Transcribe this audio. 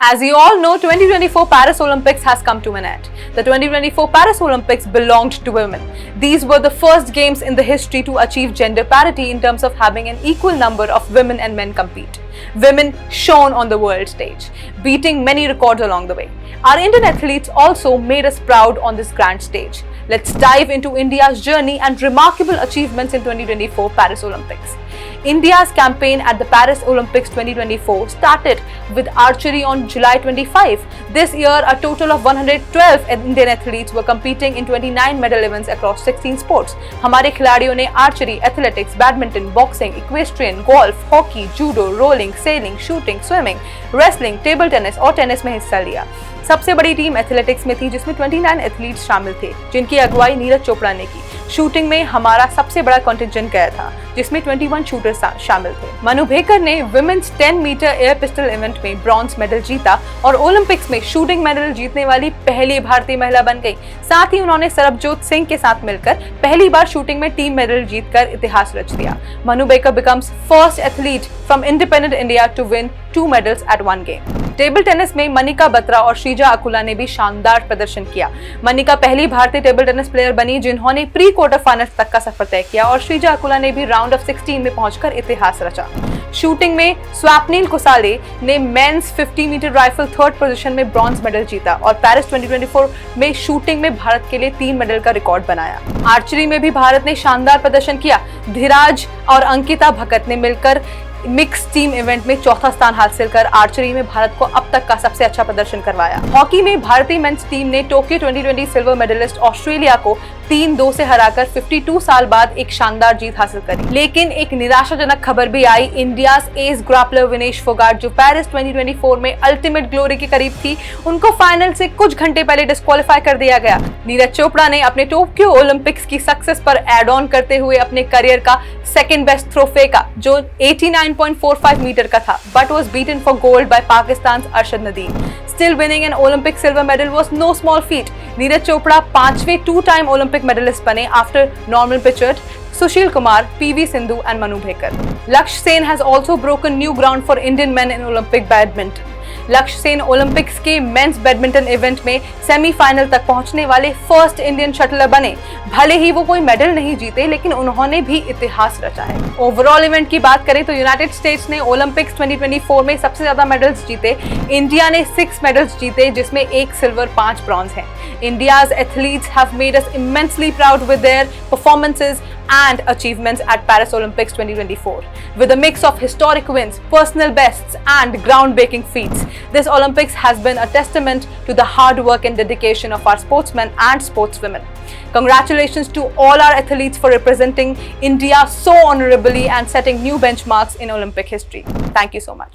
As you all know, 2024 Paris Olympics has come to an end. The 2024 Paris Olympics belonged to women. These were the first games in the history to achieve gender parity in terms of having an equal number of women and men compete. Women shone on the world stage, beating many records along the way. Our Indian athletes also made us proud on this grand stage. Let's dive into India's journey and remarkable achievements in 2024 Paris Olympics. India's campaign at the Paris Olympics 2024 started with archery on July 25. This year, a total of 112 Indian athletes were competing in 29 medal events across 16 sports. हमारे खिलाड़ियों ने archery, athletics, badminton, boxing, equestrian, golf, hockey, judo, rolling, selling, shooting, swimming, wrestling, table tennis और tennis में हिस्सा लिया। सबसे बड़ी team athletics में थी, जिसमें 29 एथलीट्स शामिल थे, जिनकी अगुवाई नीरज चोपड़ा ने की। शूटिंग में हमारा सबसे बड़ा कंटिंजेंट गया था, जिसमें 21 शूटर्स शामिल थे। मनु भेकर ने women's 10 metre air pistol event में ब्रॉन्ज मेडल जीता और ओलंपिक्स में शूटिंग मेडल जीतने वाली पहली भारतीय महिला बन गई। साथ ही उन्होंने सरबजोत सिंह के साथ मिलकर पहली बार शूटिंग में टीम मेडल जीतकर इतिहास रच दिया। Manu Bhaker becomes first athlete from independent India to win 2 medals at 1 game. Table tennis में मनिका बत्रा और श्रीजा अकुला ने भी शानदार प्रदर्शन किया। मनिका पहली भारतीय टेबल टेनिस प्लेयर बनी जिन्होंने प्री क्वार्टर फाइनल तक का सफर तय किया और श्रीजा अकुला ने भी राउंड ऑफ 16 में पहुंचकर इतिहास रचा। शूटिंग में स्वप्निल कुसाले ने men's 50 metre rifle 3rd position में ब्रॉन्ज मेडल जीता और पेरिस 2024 में शूटिंग में भारत के लिए 3 मेडल का रिकॉर्ड बनाया। आर्चरी में भी भारत ने शानदार प्रदर्शन किया। धीराज और अंकिता भगत ने मिलकर मिक्स टीम इवेंट में 4था स्थान हासिल कर आर्चरी में भारत को अब तक का सबसे अच्छा प्रदर्शन करवाया। हॉकी में भारतीय मेंस टीम ने टोक्यो 2020 सिल्वर मेडलिस्ट ऑस्ट्रेलिया को 3-2 से हराकर 52 साल बाद एक शानदार जीत हासिल करी। लेकिन एक निराशाजनक खबर भी आई। India's ace grappler Vinesh Phogat, जो पेरिस 2024 में अल्टीमेट ग्लोरी के करीब थी, उनको फाइनल से कुछ घंटे पहले डिस्क्वालीफाई कर दिया गया। नीरज चोपड़ा ने अपने टोक्यो ओलंपिक्स की सक्सेस पर एड ऑन करते हुए अपने करियर का सेकंड बेस्ट थ्रो फेंका, जो 89.45 मीटर का था, but was beaten for gold by Pakistan Arshad Nadeem. Still winning an Olympic silver medal was no small feat. Neeraj Chopra 5वें 2-time Olympic medalist बने after Norman Pichot, Sushil Kumar, PV Sindhu and Manu Bhekar. Lakshya Sen has also broken new ground for Indian men in Olympic badminton. लक्ष्य Sen Olympics के mains badminton event में semifinal तक पहुंचने वाले first Indian shuttler बने। भले ही वो कोई मेडल नहीं जीते, लेकिन उन्होंने भी इतिहास रचा है। ओवरऑल इवेंट की बात करें तो यूनाइटेड स्टेट्स ने ओलंपिक्स 2024 में सबसे ज्यादा मेडल्स जीते। इंडिया ने 6 मेडल्स जीते, जिसमें 1 सिल्वर 5 ब्रॉन्ज हैं। India's athletes have made us immensely proud with their performances and achievements at Paris Olympics 2024. With a mix of historic wins, personal bests and groundbreaking feats, this Olympics has been a testament to the hard work and dedication of our sportsmen and sportswomen. Congratulations to all our athletes for representing India so honorably and setting new benchmarks in Olympic history. Thank you so much.